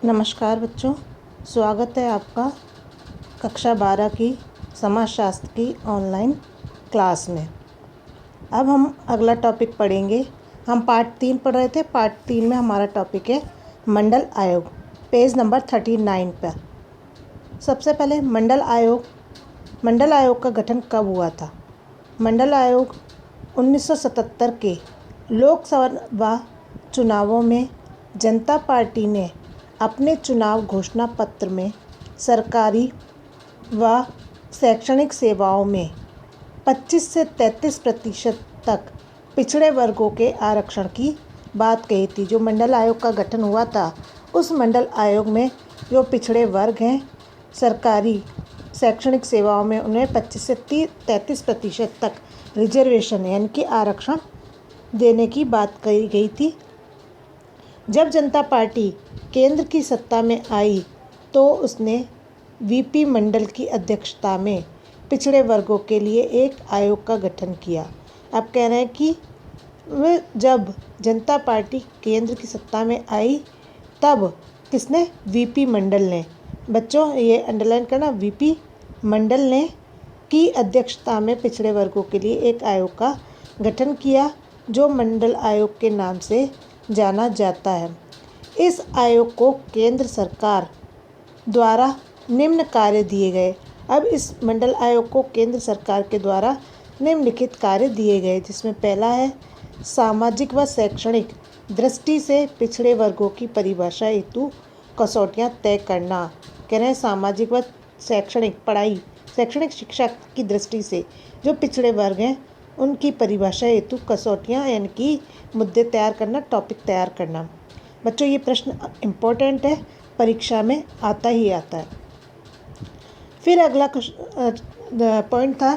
नमस्कार बच्चों, स्वागत है आपका कक्षा 12 की समाजशास्त्र की ऑनलाइन क्लास में। अब हम अगला टॉपिक पढ़ेंगे। हम पार्ट 3 पढ़ रहे थे। पार्ट 3 में हमारा टॉपिक है मंडल आयोग, पेज नंबर 39 पर। सबसे पहले मंडल आयोग का गठन कब हुआ था? मंडल आयोग 1977 के लोकसभा चुनावों में जनता पार्टी ने अपने चुनाव घोषणा पत्र में सरकारी व शैक्षणिक सेवाओं में 25 से 33% तक पिछड़े वर्गों के आरक्षण की बात कही थी। जो मंडल आयोग का गठन हुआ था, उस मंडल आयोग में जो पिछड़े वर्ग हैं, सरकारी शैक्षणिक सेवाओं में उन्हें 25 से 33% तक रिजर्वेशन यानी कि आरक्षण देने की बात कही गई थी। जब जनता पार्टी केंद्र की सत्ता में आई तो उसने वीपी मंडल की अध्यक्षता में पिछड़े वर्गों के लिए एक आयोग का गठन किया। अब कह रहे हैं कि जब जनता पार्टी केंद्र की सत्ता में आई तब किसने? वीपी मंडल ने। बच्चों ये अंडरलाइन करना, वीपी मंडल ने की अध्यक्षता में पिछड़े वर्गों के लिए एक आयोग का गठन किया, जो मंडल आयोग के नाम से जाना जाता है। इस आयोग को केंद्र सरकार द्वारा निम्न कार्य दिए गए। अब इस मंडल आयोग को केंद्र सरकार के द्वारा निम्नलिखित कार्य दिए गए, जिसमें पहला है सामाजिक व शैक्षणिक दृष्टि से पिछड़े वर्गों की परिभाषा हेतु कसौटियाँ तय करना। कह रहे हैं सामाजिक व शैक्षणिक शिक्षा की दृष्टि से जो पिछड़े वर्ग हैं उनकी परिभाषा हेतु कसौटियाँ यानी कि मुद्दे तैयार करना, टॉपिक तैयार करना। बच्चों ये प्रश्न इम्पोर्टेंट है, परीक्षा में आता ही आता है। फिर अगला पॉइंट था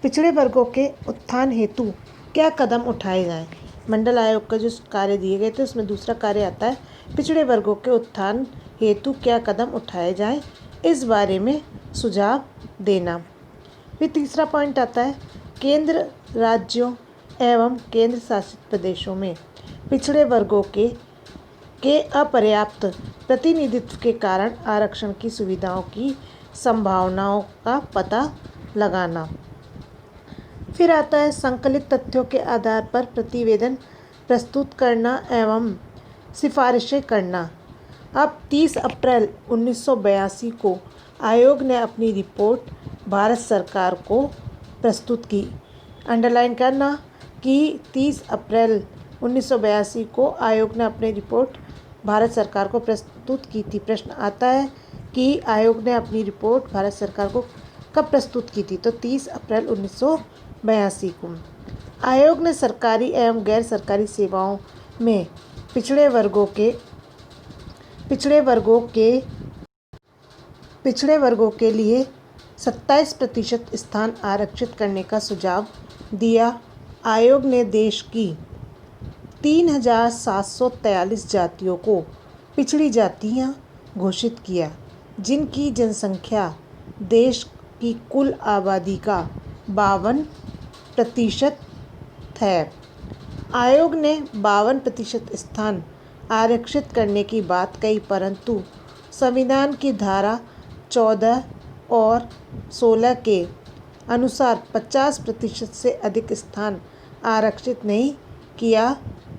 पिछड़े वर्गों के उत्थान हेतु क्या कदम उठाए जाएं। मंडल आयोग का जो कार्य दिए गए थे उसमें दूसरा कार्य आता है पिछड़े वर्गों के उत्थान हेतु क्या कदम उठाए जाएं, इस बारे में सुझाव देना। फिर तीसरा पॉइंट आता है केंद्र, राज्यों एवं केंद्र शासित प्रदेशों में पिछड़े वर्गों के अपर्याप्त प्रतिनिधित्व के कारण आरक्षण की सुविधाओं की संभावनाओं का पता लगाना। फिर आता है संकलित तथ्यों के आधार पर प्रतिवेदन प्रस्तुत करना एवं सिफारिशें करना। अब 30 अप्रैल 1982 को आयोग ने अपनी रिपोर्ट भारत सरकार को प्रस्तुत की। अंडरलाइन करना कि 30 अप्रैल 1982 को आयोग ने अपनी रिपोर्ट भारत सरकार को प्रस्तुत की थी। प्रश्न आता है कि आयोग ने अपनी रिपोर्ट भारत सरकार को कब प्रस्तुत की थी? तो 30 अप्रैल 1982 को। आयोग ने सरकारी एवं गैर सरकारी सेवाओं में पिछड़े वर्गों के लिए 27% स्थान आरक्षित करने का सुझाव दिया। आयोग ने देश की 3743 जातियों को पिछड़ी जातियां घोषित किया, जिनकी जनसंख्या देश की कुल आबादी का 52% है। आयोग ने 52% स्थान आरक्षित करने की बात कही, परंतु संविधान की धारा 14 और 16 के अनुसार 50% से अधिक स्थान आरक्षित नहीं किया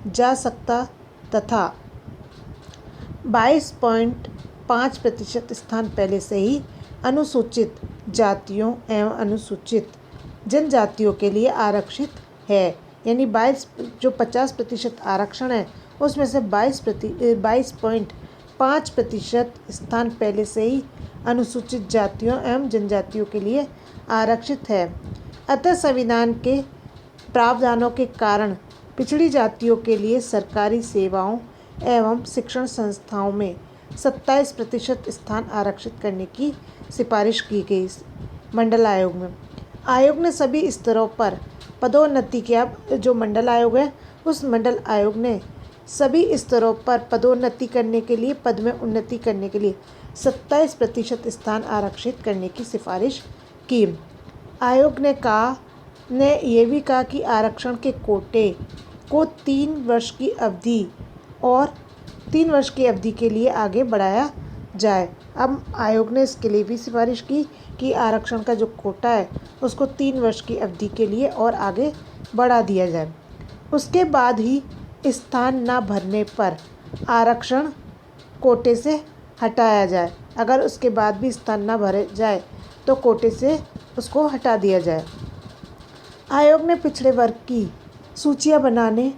जा सकता तथा 22.5% स्थान पहले से ही अनुसूचित जातियों एवं अनुसूचित जनजातियों के लिए आरक्षित है। यानी 50% आरक्षण है उसमें से 22.5% स्थान पहले से ही अनुसूचित जातियों एवं जनजातियों के लिए आरक्षित है। अतः संविधान के प्रावधानों के कारण पिछड़ी जातियों के लिए सरकारी सेवाओं एवं शिक्षण संस्थाओं में 27% स्थान आरक्षित करने की सिफारिश की गई मंडल आयोग में। आयोग ने सभी स्तरों पर पदोन्नति किया। जो मंडल आयोग है उस मंडल आयोग ने सभी स्तरों पर पदोन्नति करने के लिए, पद में उन्नति करने के लिए 27% स्थान आरक्षित करने की सिफारिश की। आयोग ने यह भी कहा कि आरक्षण के कोटे को 3 वर्ष की अवधि और 3 वर्ष की अवधि के लिए आगे बढ़ाया जाए। अब आयोग ने इसके लिए भी सिफारिश की कि आरक्षण का जो कोटा है उसको 3 वर्ष की अवधि के लिए और आगे बढ़ा दिया जाए। उसके बाद ही स्थान न भरने पर आरक्षण कोटे से हटाया जाए। अगर उसके बाद भी स्थान न भरे जाए तो कोटे से उसको हटा दिया जाए। आयोग ने पिछड़े वर्ग की सूचियां बनाने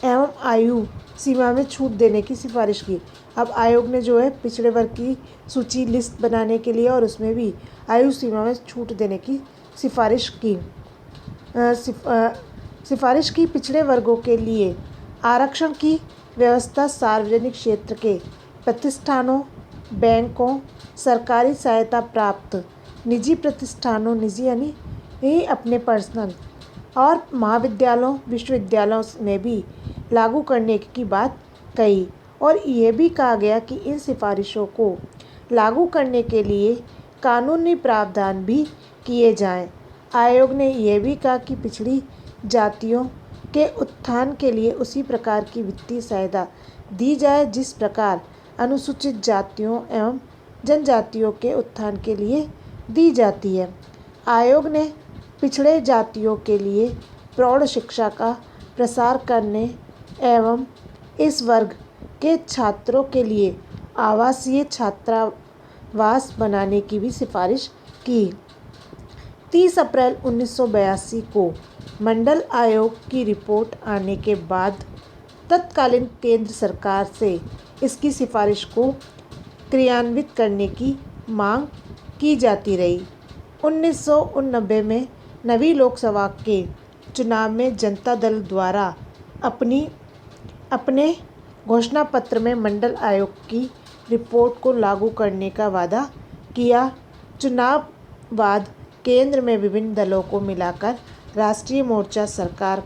एवं आयु सीमा में छूट देने की सिफारिश की। अब आयोग ने जो है पिछड़े वर्ग की सूची लिस्ट बनाने के लिए और उसमें भी आयु सीमा में छूट देने की सिफारिश की। सिफारिश की पिछड़े वर्गों के लिए आरक्षण की व्यवस्था सार्वजनिक क्षेत्र के प्रतिष्ठानों, बैंकों, सरकारी सहायता प्राप्त निजी प्रतिष्ठानों, निजी यानी अपने पर्सनल, और महाविद्यालयों, विश्वविद्यालयों में भी लागू करने की बात कही। और ये भी कहा गया कि इन सिफारिशों को लागू करने के लिए कानूनी प्रावधान भी किए जाएं। आयोग ने यह भी कहा कि पिछड़ी जातियों के उत्थान के लिए उसी प्रकार की वित्तीय सहायता दी जाए जिस प्रकार अनुसूचित जातियों एवं जनजातियों के उत्थान के लिए दी जाती है। आयोग ने पिछड़े जातियों के लिए प्रौढ़ शिक्षा का प्रसार करने एवं इस वर्ग के छात्रों के लिए आवासीय छात्रावास बनाने की भी सिफारिश की। 30 अप्रैल 1982 को मंडल आयोग की रिपोर्ट आने के बाद तत्कालीन केंद्र सरकार से इसकी सिफारिश को क्रियान्वित करने की मांग की जाती रही। 1989 में नवी लोकसभा के चुनाव में जनता दल द्वारा अपने घोषणा पत्र में मंडल आयोग की रिपोर्ट को लागू करने का वादा किया। चुनाव बाद केंद्र में विभिन्न दलों को मिलाकर राष्ट्रीय मोर्चा सरकार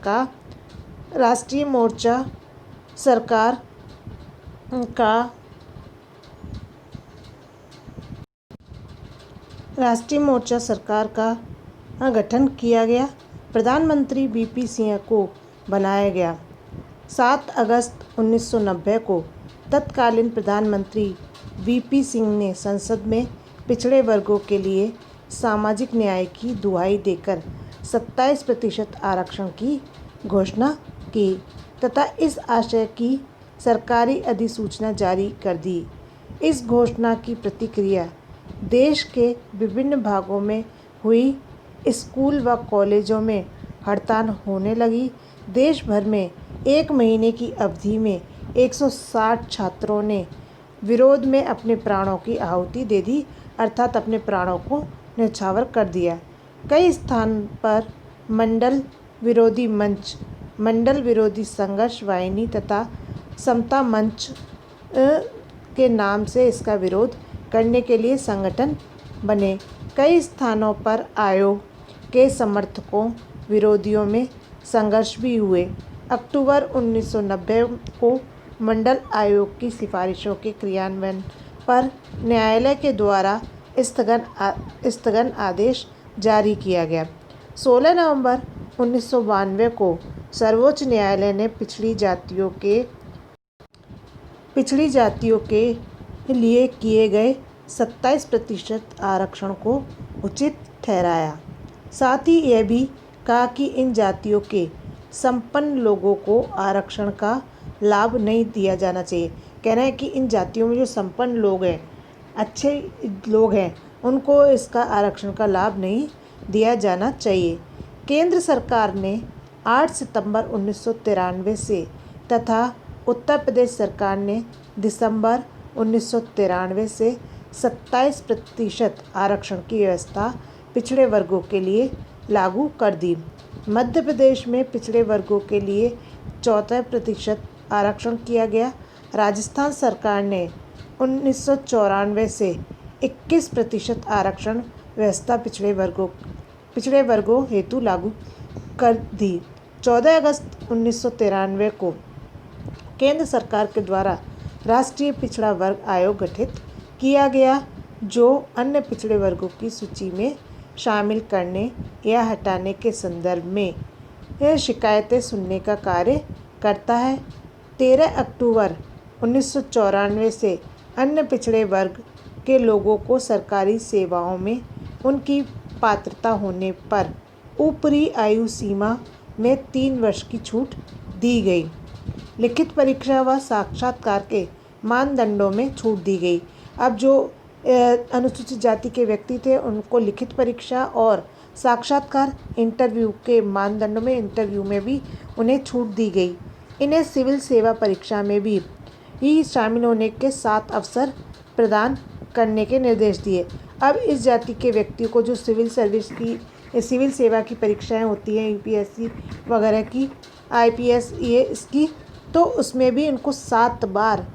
का गठन किया गया। प्रधानमंत्री वीपी सिंह को बनाया गया। 7 अगस्त 1990 को तत्कालीन प्रधानमंत्री वीपी सिंह ने संसद में पिछड़े वर्गों के लिए सामाजिक न्याय की दुहाई देकर 27% आरक्षण की घोषणा की तथा इस आशय की सरकारी अधिसूचना जारी कर दी। इस घोषणा की प्रतिक्रिया देश के विभिन्न भागों में हुई। स्कूल व कॉलेजों में हड़ताल होने लगी। देश भर में 1 महीने की अवधि में 160 छात्रों ने विरोध में अपने प्राणों की आहुति दे दी, अर्थात अपने प्राणों को न्यौछावर कर दिया। कई स्थान पर मंडल विरोधी मंच, मंडल विरोधी संघर्ष वाहिनी तथा समता मंच के नाम से इसका विरोध करने के लिए संगठन बने। कई स्थानों पर आयोग के समर्थकों विरोधियों में संघर्ष भी हुए। अक्टूबर 1990 को मंडल आयोग की सिफारिशों के क्रियान्वयन पर न्यायालय के द्वारा स्थगन आदेश जारी किया गया। 16 नवंबर 1992 को सर्वोच्च न्यायालय ने पिछड़ी जातियों के लिए किए गए 27% आरक्षण को उचित ठहराया। साथ ही यह भी कहा कि इन जातियों के संपन्न लोगों को आरक्षण का लाभ नहीं दिया जाना चाहिए। कहना है कि इन जातियों में जो संपन्न लोग हैं, अच्छे लोग हैं, उनको इसका आरक्षण का लाभ नहीं दिया जाना चाहिए। केंद्र सरकार ने 8 सितंबर 1993 से तथा उत्तर प्रदेश सरकार ने दिसंबर 1993 से 27% आरक्षण की व्यवस्था पिछड़े वर्गों के लिए लागू कर दी। मध्य प्रदेश में पिछड़े वर्गों के लिए 14% आरक्षण किया गया। राजस्थान सरकार ने 1994 से 21% आरक्षण व्यवस्था पिछड़े वर्गों हेतु लागू कर दी। 14 अगस्त 1993 को केंद्र सरकार के द्वारा राष्ट्रीय पिछड़ा वर्ग आयोग गठित किया गया, जो अन्य पिछड़े वर्गों की सूची में शामिल करने या हटाने के संदर्भ में शिकायतें सुनने का कार्य करता है। 13 अक्टूबर 1994 से अन्य पिछड़े वर्ग के लोगों को सरकारी सेवाओं में उनकी पात्रता होने पर ऊपरी आयु सीमा में 3 वर्ष की छूट दी गई। लिखित परीक्षा व साक्षात्कार के मानदंडों में छूट दी गई। अब जो अनुसूचित जाति के व्यक्ति थे उनको लिखित परीक्षा और साक्षात्कार इंटरव्यू के मानदंडों में इंटरव्यू में भी उन्हें छूट दी गई। इन्हें सिविल सेवा परीक्षा में भी शामिल होने के 7 अवसर प्रदान करने के निर्देश दिए। अब इस जाति के व्यक्तियों को जो सिविल सेवा की परीक्षाएं होती हैं, यूपीएससी वगैरह की, आईपीएस, ये इसकी, तो उसमें भी इनको 7 बार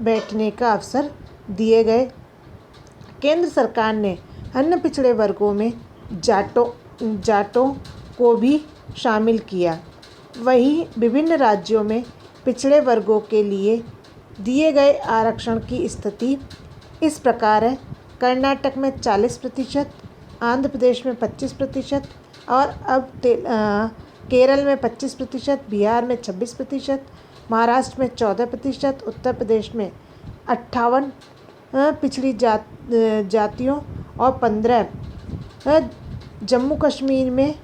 बैठने का अवसर दिए गए। केंद्र सरकार ने अन्य पिछड़े वर्गों में जाटों को भी शामिल किया। वहीं विभिन्न राज्यों में पिछड़े वर्गों के लिए दिए गए आरक्षण की स्थिति इस प्रकार है। कर्नाटक में 40%, आंध्र प्रदेश में 25% और अब केरल में 25%, बिहार में 26%, महाराष्ट्र में 14%, उत्तर प्रदेश में 58 पिछड़ी जातियों और 15, जम्मू कश्मीर में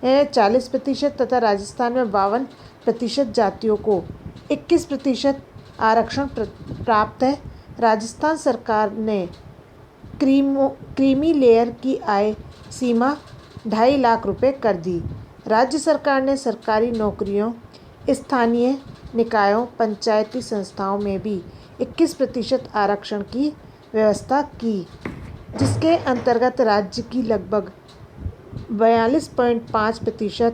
40% तथा राजस्थान में 52% जातियों को 21% आरक्षण प्राप्त है। राजस्थान सरकार ने क्रीमी लेयर की आय सीमा 2.5 लाख रुपए कर दी। राज्य सरकार ने सरकारी नौकरियों, स्थानीय निकायों, पंचायती संस्थाओं में भी 21% आरक्षण की व्यवस्था की, जिसके अंतर्गत राज्य की लगभग 42.5%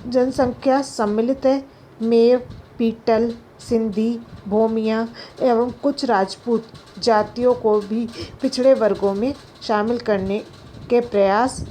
जनसंख्या सम्मिलित है। मेव, पीटल, सिंधी, भोमिया एवं कुछ राजपूत जातियों को भी पिछड़े वर्गों में शामिल करने के प्रयास